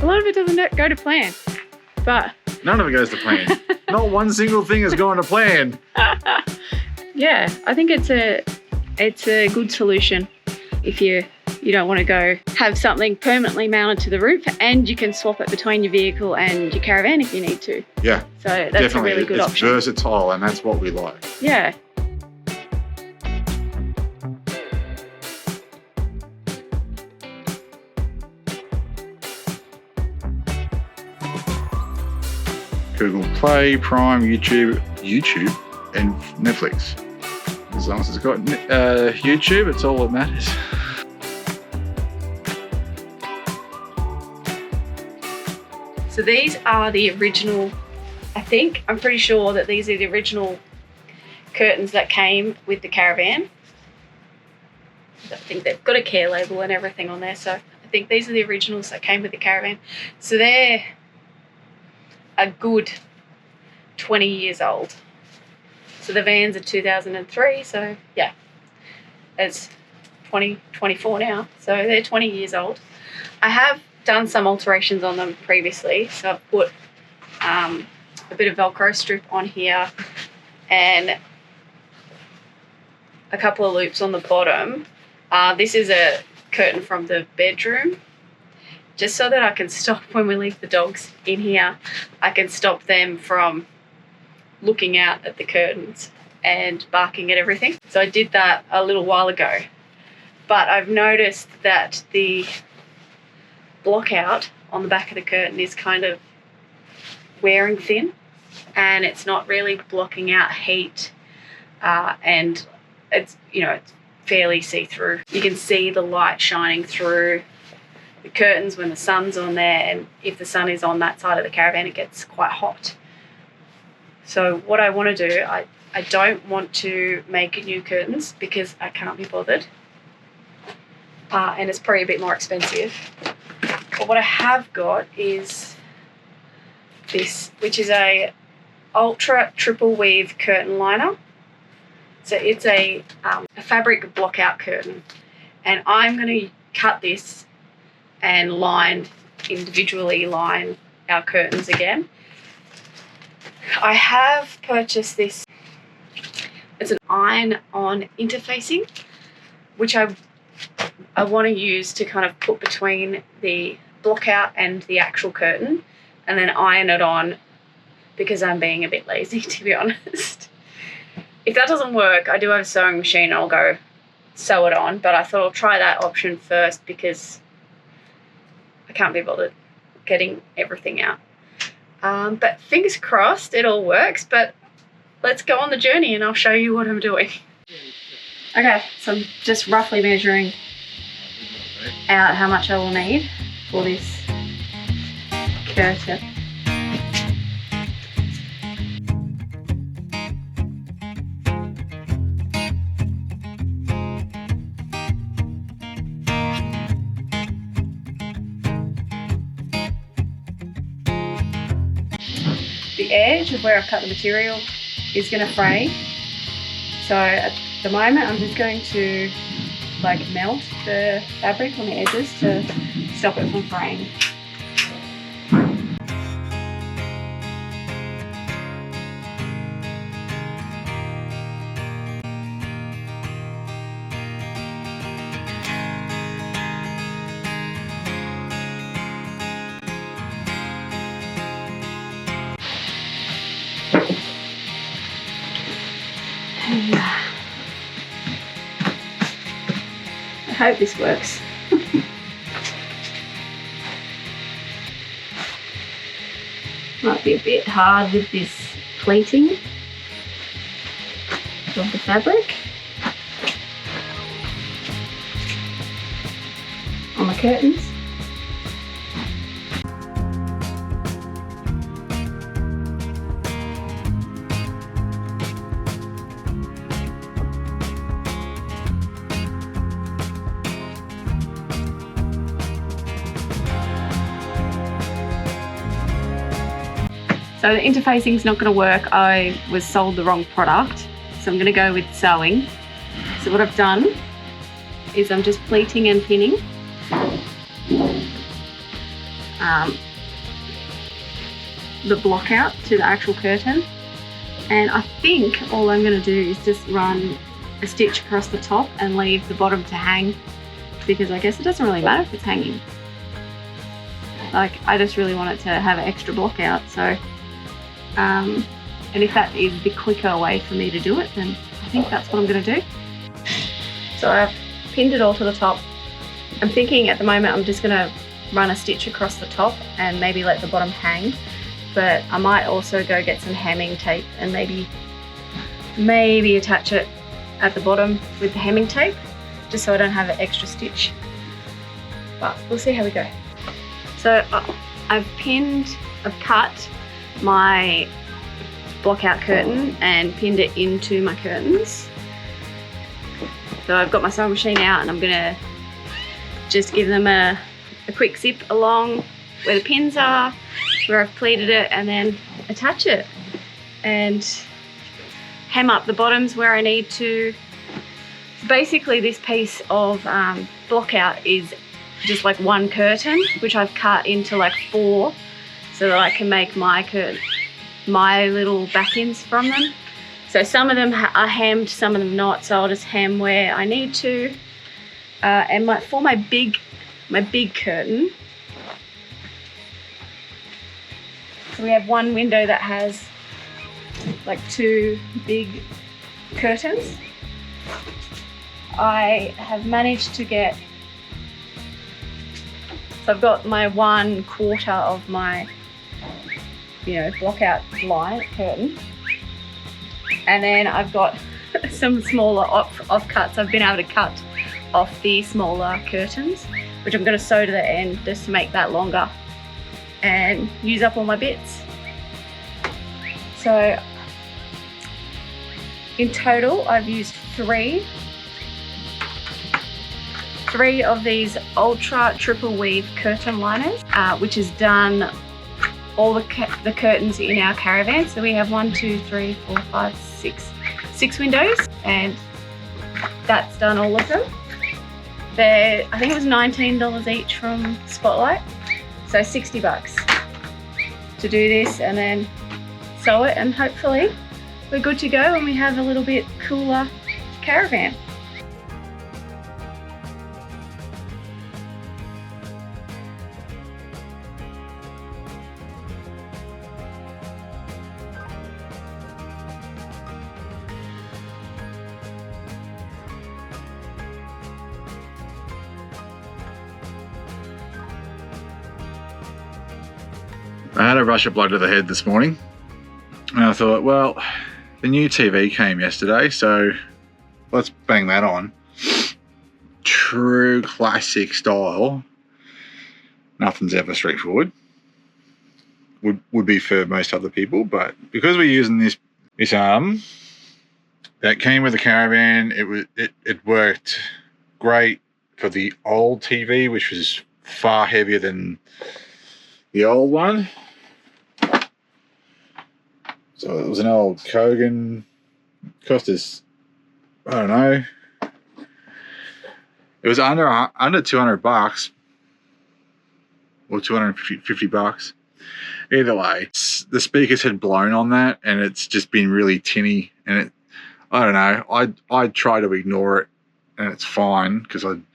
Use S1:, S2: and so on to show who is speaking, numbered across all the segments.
S1: A lot of it doesn't go to plan, but
S2: none of it goes to plan. Not one single thing has gone to plan.
S1: Yeah, I think it's a good solution if you don't want to go have something permanently mounted to the roof, and you can swap it between your vehicle and your caravan if you need to.
S2: Yeah,
S1: so that's
S2: definitely
S1: a really good option.
S2: It's versatile, and that's what we like.
S1: Yeah.
S2: Google Play, Prime, YouTube, and Netflix. As long as it's got YouTube, it's all that matters.
S1: So these are the original, I'm pretty sure that these are the original curtains that came with the caravan. I think they've got a care label and everything on there, so I think these are the originals that came with the caravan. So they're a good 20 years old. So the van's are 2003, so yeah, it's 2024 now, so they're 20 years old. I have done some alterations on them previously, so I've put a bit of Velcro strip on here and a couple of loops on the bottom. This is a curtain from the bedroom, just so that I can stop when we leave the dogs in here. I can stop them from looking out at the curtains and barking at everything. So I did that a little while ago, but I've noticed that the block out on the back of the curtain is kind of wearing thin, and it's not really blocking out heat, and it's fairly see-through. You can see the light shining through the curtains when the sun's on there, and if the sun is on that side of the caravan, it gets quite hot. So what I want to do, I don't want to make new curtains because I can't be bothered, and it's probably a bit more expensive. But what I have got is this, which is a ultra triple weave curtain liner. So it's a fabric block out curtain, and I'm going to cut this and individually line our curtains again. I have purchased this. It's an iron-on interfacing, which I want to use to kind of put between the block out and the actual curtain, and then iron it on because I'm being a bit lazy, to be honest. If that doesn't work, I do have a sewing machine and I'll go sew it on, but I thought I'll try that option first because I can't be bothered getting everything out. But fingers crossed it all works, but let's go on the journey and I'll show you what I'm doing. Okay, so I'm just roughly measuring out how much I will need for this curtain. The edge of where I've cut the material is going to fray, so at the moment I'm just going to melt the fabric on the edges to stop it from fraying. I hope this works. Might be a bit hard with this pleating of the fabric on the curtains. So the interfacing is not going to work. I was sold the wrong product, so I'm going to go with sewing. So what I've done is I'm just pleating and pinning the block out to the actual curtain. And I think all I'm going to do is just run a stitch across the top and leave the bottom to hang, because I guess it doesn't really matter if it's hanging. Like, I just really want it to have an extra block out. So, and if that is the quicker way for me to do it, then I think that's what I'm going to do. So I've pinned it all to the top. I'm thinking at the moment I'm just going to run a stitch across the top and maybe let the bottom hang. But I might also go get some hemming tape and maybe attach it at the bottom with the hemming tape, just so I don't have an extra stitch. But we'll see how we go. So I've cut my block out curtain and pinned it into my curtains. So I've got my sewing machine out and I'm gonna just give them a quick zip along where the pins are, where I've pleated it, and then attach it and hem up the bottoms where I need to. Basically, this piece of block out is just like one curtain, which I've cut into like 4 so that I can make my little back ends from them. So some of them are hemmed, some of them not, so I'll just hem where I need to. And for my big curtain, so we have one window that has like 2 big curtains. I have managed to get, so I've got my 1/4 of my, block out line curtain. And then I've got some smaller offcuts. I've been able to cut off the smaller curtains, which I'm going to sew to the end just to make that longer and use up all my bits. So in total, I've used 3 of these ultra triple weave curtain liners, which has done all the curtains in our caravan. So we have 1, 2, 3, 4, 5, 6 windows, and that's done all of them. I think it was $19 each from Spotlight, so $60 to do this and then sew it, and hopefully we're good to go and we have a little bit cooler caravan.
S2: I had a rush of blood to the head this morning, and I thought, well, the new TV came yesterday, so let's bang that on. True classic style. Nothing's ever straightforward. Would be for most other people, but because we're using this arm that came with the caravan, it worked great for the old TV, which was far heavier than the old one. So it was an old Kogan, cost us, I don't know, it was under $200 or $250. Either way, the speakers had blown on that, and it's just been really tinny, and I don't know, I try to ignore it and it's fine, because I'm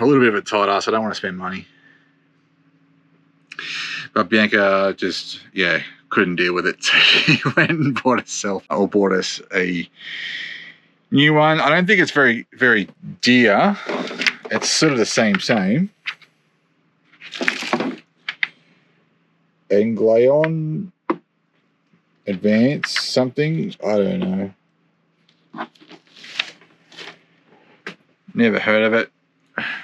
S2: a little bit of a tight ass. I don't want to spend money. But Bianca just, couldn't deal with it. So she went and bought us a new one. I don't think it's very, very dear. It's sort of the same. Engleon Advanced something. I don't know. Never heard of it.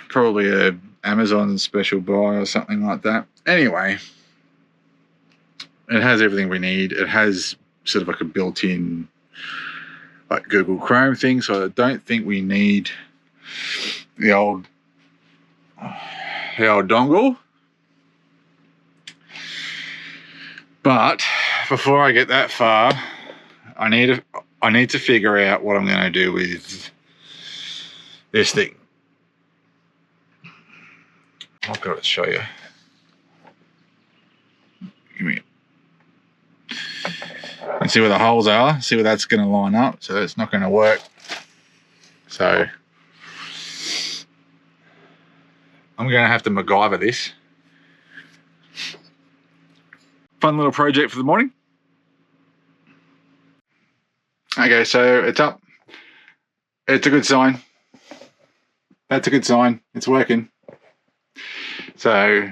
S2: Probably a Amazon special buy or something like that. Anyway, it has everything we need. It has sort of like a built-in like Google Chrome thing, so I don't think we need the old dongle. But before I get that far, I need to figure out what I'm going to do with this thing. I've got to show you. and see where the holes are, see where that's going to line up. So it's not going to work. So I'm going to have to MacGyver this. Fun little project for the morning. Okay, so it's up. It's a good sign. That's a good sign. It's working. So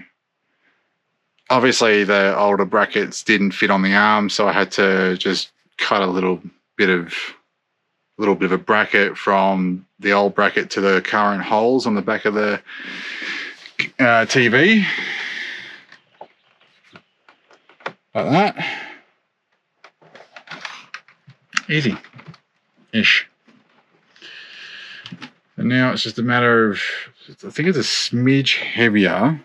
S2: obviously the older brackets didn't fit on the arm, so I had to just cut a little bit of a bracket from the old bracket to the current holes on the back of the TV. Like that. Easy-ish. And now it's just a matter of, I think it's a smidge heavier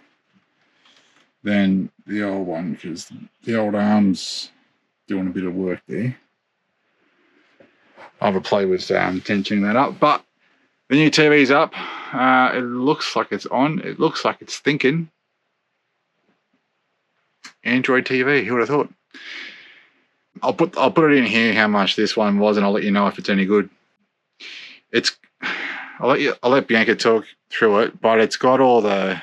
S2: than the old one, because the old arm's doing a bit of work there. I'll have a play with tensioning that up, but the new TV's up. It looks like it's on. It looks like it's thinking. Android TV, who would have thought? I'll put it in here how much this one was, and I'll let you know if it's any good. I'll let Bianca talk through it, but it's got all the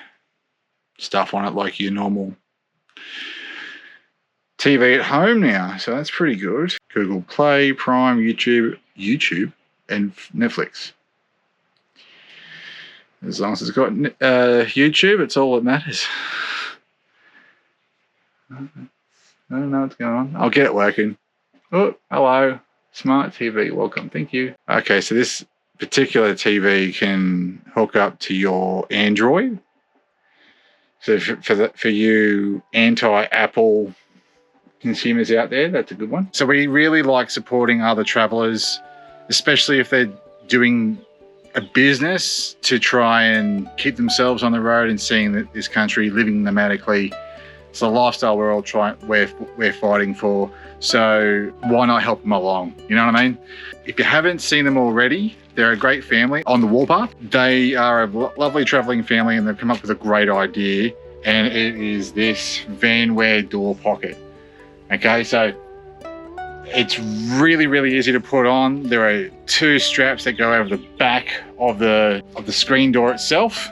S2: stuff on it like your normal TV at home now, so that's pretty good. Google Play, Prime, YouTube, and Netflix. As long as it's got YouTube, it's all that matters. I don't know what's going on. I'll get it working. Oh, hello. Smart TV, welcome. Thank you. Okay, so this particular TV can hook up to your Android. So for you anti-Apple consumers out there, that's a good one. So we really like supporting other travelers, especially if they're doing a business to try and keep themselves on the road and seeing that this country living nomadically. It's a lifestyle we're fighting for. So why not help them along? You know what I mean? If you haven't seen them already, they're a great family on the Warpath. They are a lovely traveling family, and they've come up with a great idea. And it is this vanware door pocket. Okay, so it's really, really easy to put on. There are two straps that go over the back of the screen door itself,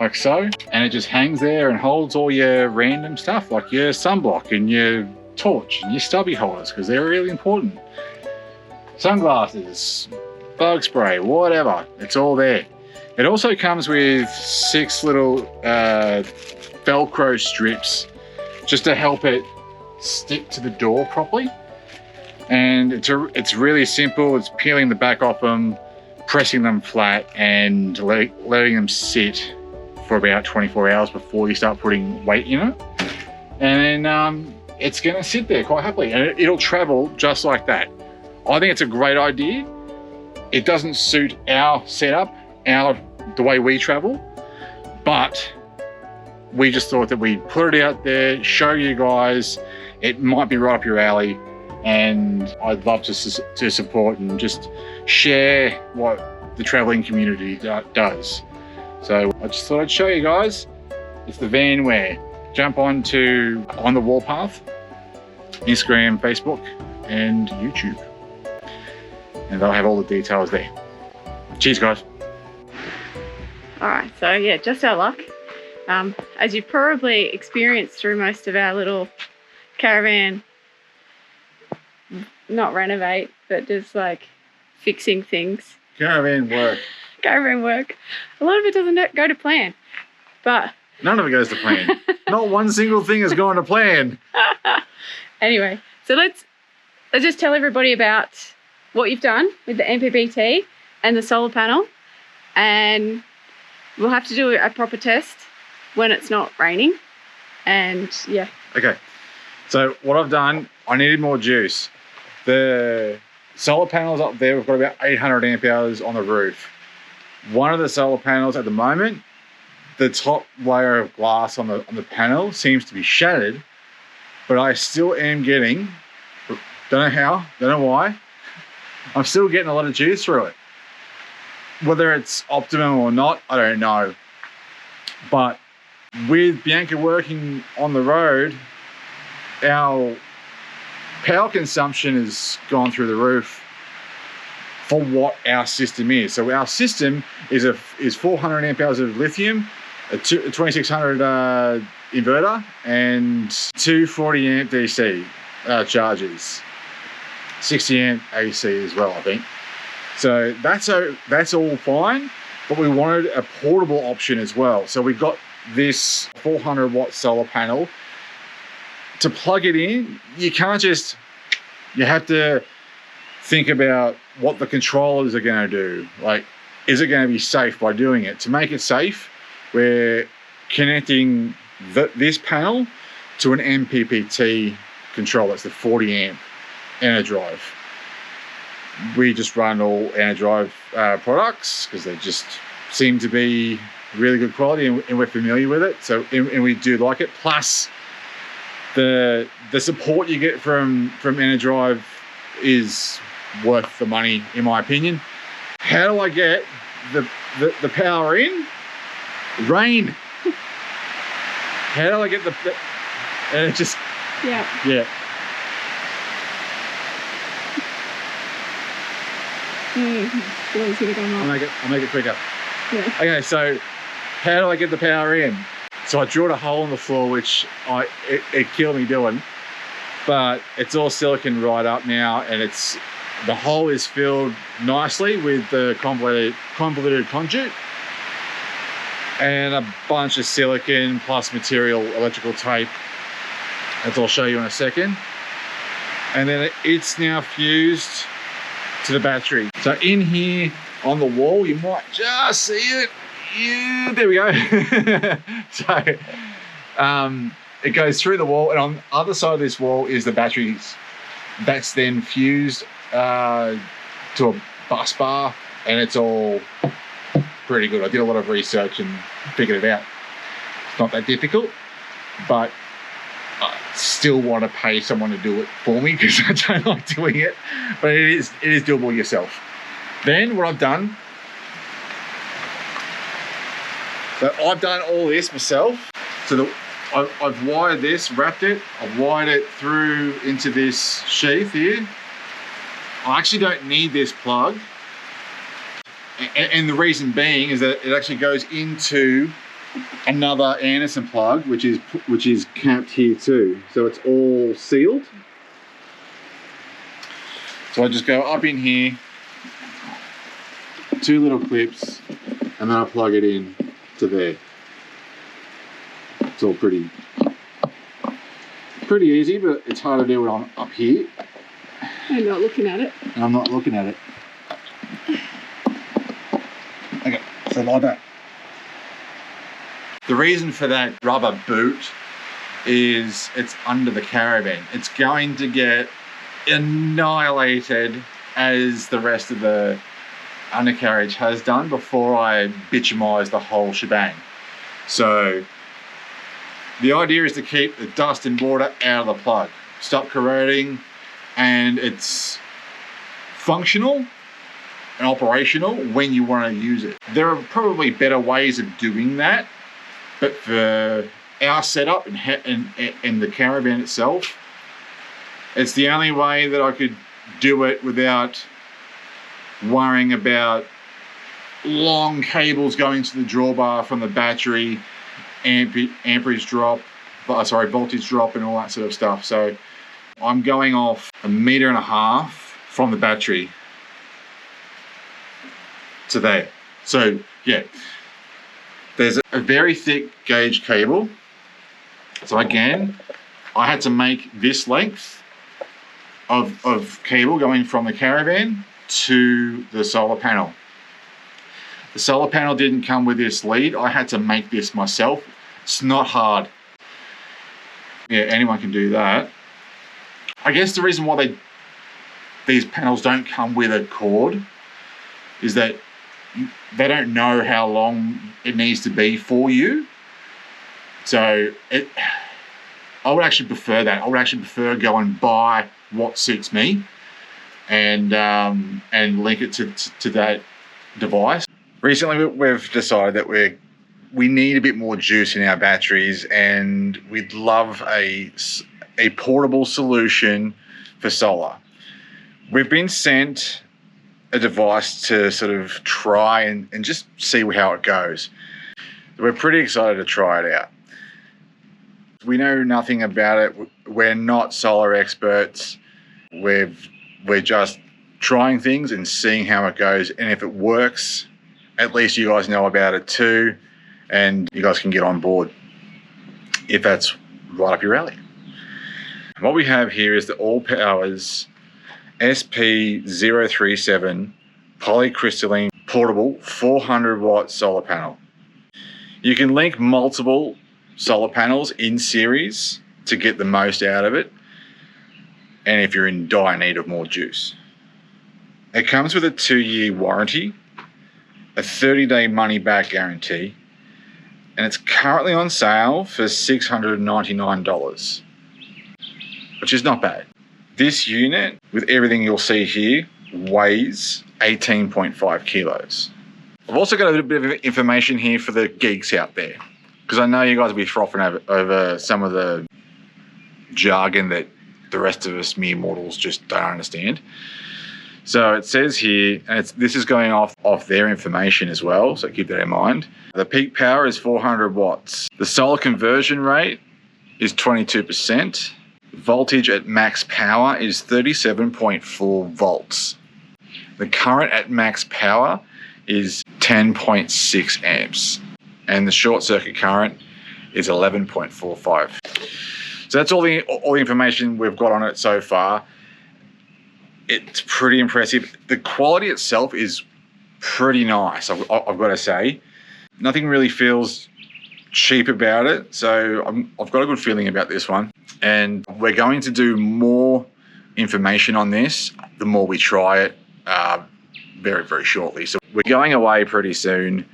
S2: like so, and it just hangs there and holds all your random stuff, like your sunblock and your torch and your stubby holders, because they're really important. Sunglasses, bug spray, whatever, it's all there. It also comes with 6 little Velcro strips just to help it stick to the door properly. And it's really simple. It's peeling the back off them, pressing them flat, and letting them sit for about 24 hours before you start putting weight in it. And then it's gonna sit there quite happily, and it'll travel just like that. I think it's a great idea. It doesn't suit our setup, the way we travel, but we just thought that we'd put it out there, show you guys. It might be right up your alley, and I'd love to support and just share what the traveling community does. So I just thought I'd show you guys. It's the vanware. Jump on the Warpath, Instagram, Facebook, and YouTube, and they'll have all the details there. Cheers, guys.
S1: All right, so yeah, just our luck. As you've probably experienced through most of our little caravan, not renovate, but just like fixing things.
S2: Caravan work.
S1: Caravan work. A lot of it doesn't go to plan, but
S2: none of it goes to plan. Not one single thing has gone to plan.
S1: Anyway, so let's just tell everybody about what you've done with the MPPT and the solar panel, and we'll have to do a proper test when it's not raining. And yeah.
S2: Okay. So what I've done, I needed more juice. The solar panels up there, we've got about 800 amp hours on the roof. One of the solar panels at the moment, the top layer of glass on the panel seems to be shattered, but I still am getting, don't know how, don't know why, I'm still getting a lot of juice through it. Whether it's optimum or not, I don't know. But with Bianca working on the road, our power consumption has gone through the roof for what our system is. So our system is 400 amp hours of lithium, a 2600 inverter, and 240 amp DC chargers, 60 amp AC as well, I think. So that's all fine, but we wanted a portable option as well. So we got this 400 watt solar panel. To plug it in, you have to think about what the controllers are going to do. Like, is it going to be safe by doing it? To make it safe, we're connecting this panel to an MPPT controller. It's the 40 amp Enerdrive. We just run all Enerdrive products because they just seem to be really good quality, and we're familiar with it. So, and we do like it. Plus, the support you get from Enerdrive is worth the money, in my opinion. How do I get the power in? Rain. How do I get and it just, yeah. I'll make it quicker. Yeah. Okay, so how do I get the power in? So I drilled a hole in the floor, which it killed me doing, but it's all silicon right up now, and the hole is filled nicely with the convoluted conduit and a bunch of silicon plus material electrical tape, as I'll show you in a second. And then it's now fused to the battery. So in here on the wall, you might just see it. Yeah, there we go. So it goes through the wall, and on the other side of this wall is the batteries. That's then fused to a bus bar, and it's all pretty good. I did a lot of research and figured it out. It's not that difficult, but I still want to pay someone to do it for me because I don't like doing it. But it is doable yourself. Then what I've done, so I've done all this myself. So I've wired this, wrapped it, I've wired it through into this sheath here. I actually don't need this plug. And the reason being is that it actually goes into another Anderson plug, which is capped here too. So it's all sealed. So I just go up in here, 2 little clips, and then I plug it in to there. It's all pretty easy, but it's hard to do when I'm up here.
S1: I'm not looking at it.
S2: And I'm not looking at it. Okay, so like that. The reason for that rubber boot is it's under the Caravan. It's going to get annihilated as the rest of the undercarriage has done before I bitumize the whole shebang. So the idea is to keep the dust and water out of the plug, stop corroding, and it's functional and operational when you want to use it. There are probably better ways of doing that, but for our setup and the Caravan itself, it's the only way that I could do it without worrying about long cables going to the drawbar from the battery, voltage drop and all that sort of stuff. So I'm going off 1.5 meters from the battery to there. So yeah, there's a very thick gauge cable. So again, I had to make this length of cable going from the Caravan to the solar panel. The solar panel didn't come with this lead. I had to make this myself. It's not hard. Yeah, anyone can do that. I guess the reason why these panels don't come with a cord is that they don't know how long it needs to be for you. So I would actually prefer that. I would actually prefer go and buy what suits me and link it to that device. Recently we've decided that we need a bit more juice in our batteries, and we'd love a portable solution for solar. We've been sent a device to sort of try and just see how it goes. We're pretty excited to try it out. We know nothing about it. We're not solar experts. We're just trying things and seeing how it goes. And if it works, at least you guys know about it too, and you guys can get on board if that's right up your alley. And what we have here is the All Powers SP037 polycrystalline portable 400 watt solar panel. You can link multiple solar panels in series to get the most out of it, and if you're in dire need of more juice. It comes with a 2-year warranty, a 30-day money-back guarantee, and it's currently on sale for $699, which is not bad. This unit, with everything you'll see here, weighs 18.5 kilos. I've also got a little bit of information here for the geeks out there, because I know you guys will be frothing over some of the jargon that the rest of us mere mortals just don't understand. So it says here, and this is going off their information as well, so keep that in mind. The peak power is 400 watts. The solar conversion rate is 22%. Voltage at max power is 37.4 volts. The current at max power is 10.6 amps. And the short circuit current is 11.45. So that's all the information we've got on it so far. It's pretty impressive. The quality itself is pretty nice, I've got to say. Nothing really feels cheap about it, so I've got a good feeling about this one. And we're going to do more information on this the more we try it very, very shortly. So we're going away pretty soon.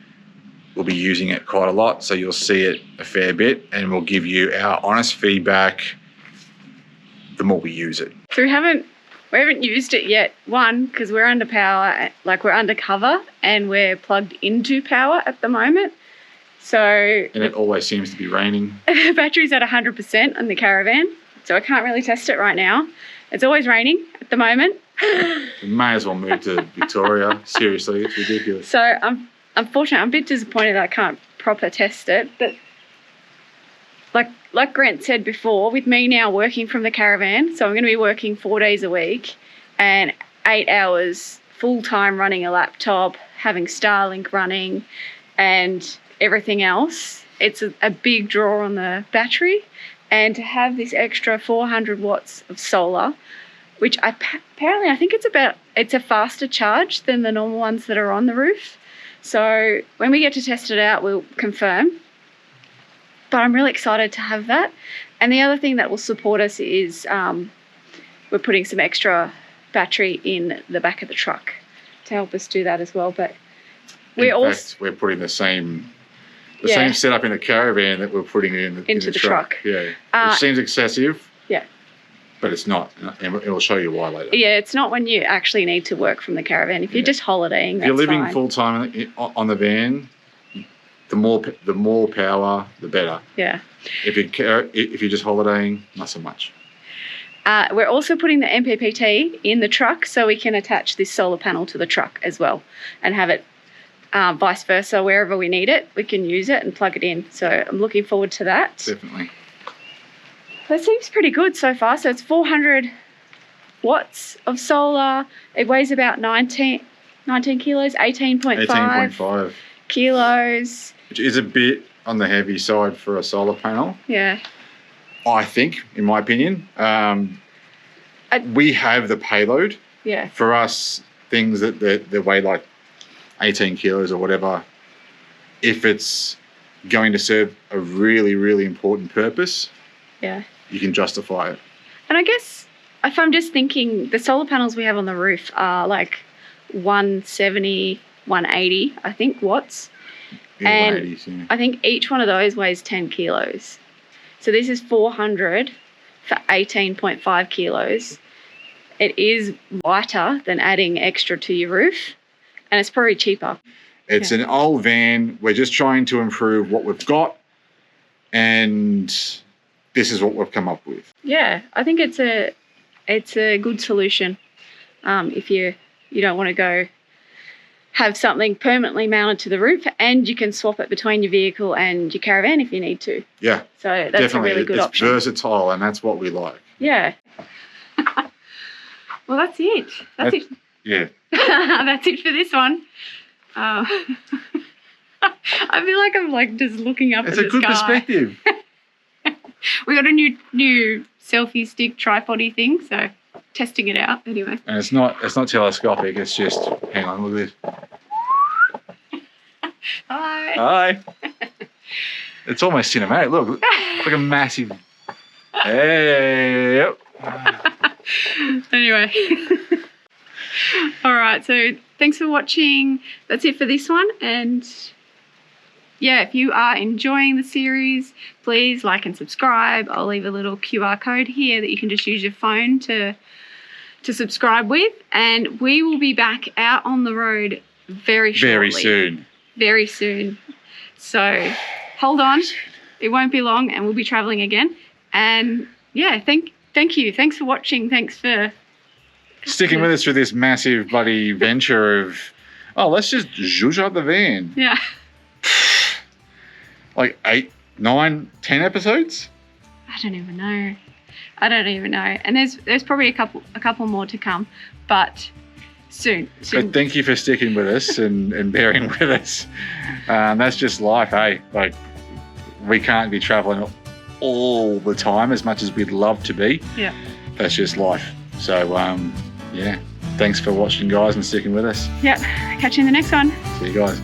S2: We'll be using it quite a lot, so you'll see it a fair bit, and we'll give you our honest feedback the more we use it.
S1: So we haven't used it yet. One, because we're under power, like we're undercover, and we're plugged into power at the moment. So
S2: and it always seems to be raining.
S1: The battery's at 100% on the Caravan, so I can't really test it right now. It's always raining at the moment.
S2: We may as well move to Victoria. Seriously, it's ridiculous.
S1: So unfortunately, I'm a bit disappointed that I can't proper test it. But like Grant said before, with me now working from the Caravan, so I'm going to be working 4 days a week and 8 hours full-time running a laptop, having Starlink running and everything else. It's a big draw on the battery, and to have this extra 400 watts of solar, which apparently I think it's a faster charge than the normal ones that are on the roof. So when we get to test it out, we'll confirm. But I'm really excited to have that. And the other thing that will support us is we're putting some extra battery in the back of the truck to help us do that as well. But we're putting
S2: the same setup in the Caravan that we're putting into the truck. Yeah, which seems excessive.
S1: Yeah.
S2: But it's not, and it'll show you why later.
S1: Yeah, it's not when you actually need to work from the Caravan. If you're just holidaying, that's
S2: if you're living
S1: fine.
S2: full time on the van, the more power, the better.
S1: Yeah.
S2: If you're just holidaying, not so much.
S1: We're also putting the MPPT in the truck so we can attach this solar panel to the truck as well, and have it vice versa. Wherever we need it, we can use it and plug it in. So I'm looking forward to that.
S2: Definitely.
S1: That seems pretty good so far. So it's 400 watts of solar. It weighs about 19 kilos, 18.5 kilos.
S2: Which is a bit on the heavy side for a solar panel.
S1: Yeah.
S2: I think, in my opinion. We have the payload.
S1: Yeah.
S2: For us, things that weigh like 18 kilos or whatever, if it's going to serve a really, really important purpose,
S1: yeah,
S2: you can justify it. And
S1: I guess if I'm just thinking, the solar panels we have on the roof are like 170, 180, I think, watts.
S2: Yeah,
S1: and
S2: 180s, yeah.
S1: I think each one of those weighs 10 kilos. So this is 400 for 18.5 kilos. It is lighter than adding extra to your roof, and it's probably cheaper.
S2: It's an old van. We're just trying to improve what we've got, and this is what we've come up with.
S1: Yeah, I think it's a it's a good solution if you don't want to go have something permanently mounted to the roof, and you can swap it between your vehicle and your caravan if you need to.
S2: Yeah.
S1: So that's
S2: definitely.
S1: a really good option.
S2: It's versatile, and that's what we like.
S1: Yeah. Well, that's it. That's it.
S2: Yeah.
S1: That's it for this one. I feel like I'm like just looking up at the sky.
S2: It's a good perspective.
S1: We got a new selfie stick tripod-y thing, so testing it out anyway.
S2: And it's not telescopic, it's just, hang on, look at this.
S1: Hi.
S2: It's almost cinematic, look, it's like a massive, hey, yep.
S1: Anyway. All right, so thanks for watching. That's it for this one. And yeah, if you are enjoying the series, please like and subscribe. I'll leave a little QR code here that you can just use your phone to subscribe with. And we will be back out on the road very shortly. Very soon. So hold on. It won't be long and we'll be traveling again. And yeah, thank you. Thanks for watching. Thanks for
S2: sticking with us through this massive bloody venture of, let's just zhuzh out the van.
S1: Yeah.
S2: Like 8, 9, 10 episodes?
S1: I don't even know. And there's probably a couple more to come, but soon.
S2: But thank you for sticking with us and bearing with us. That's just life, hey? Like, we can't be traveling all the time as much as we'd love to be.
S1: Yeah.
S2: That's just life. So, yeah. Thanks for watching, guys, and sticking with us.
S1: Yep. Catch you in the next one.
S2: See you guys.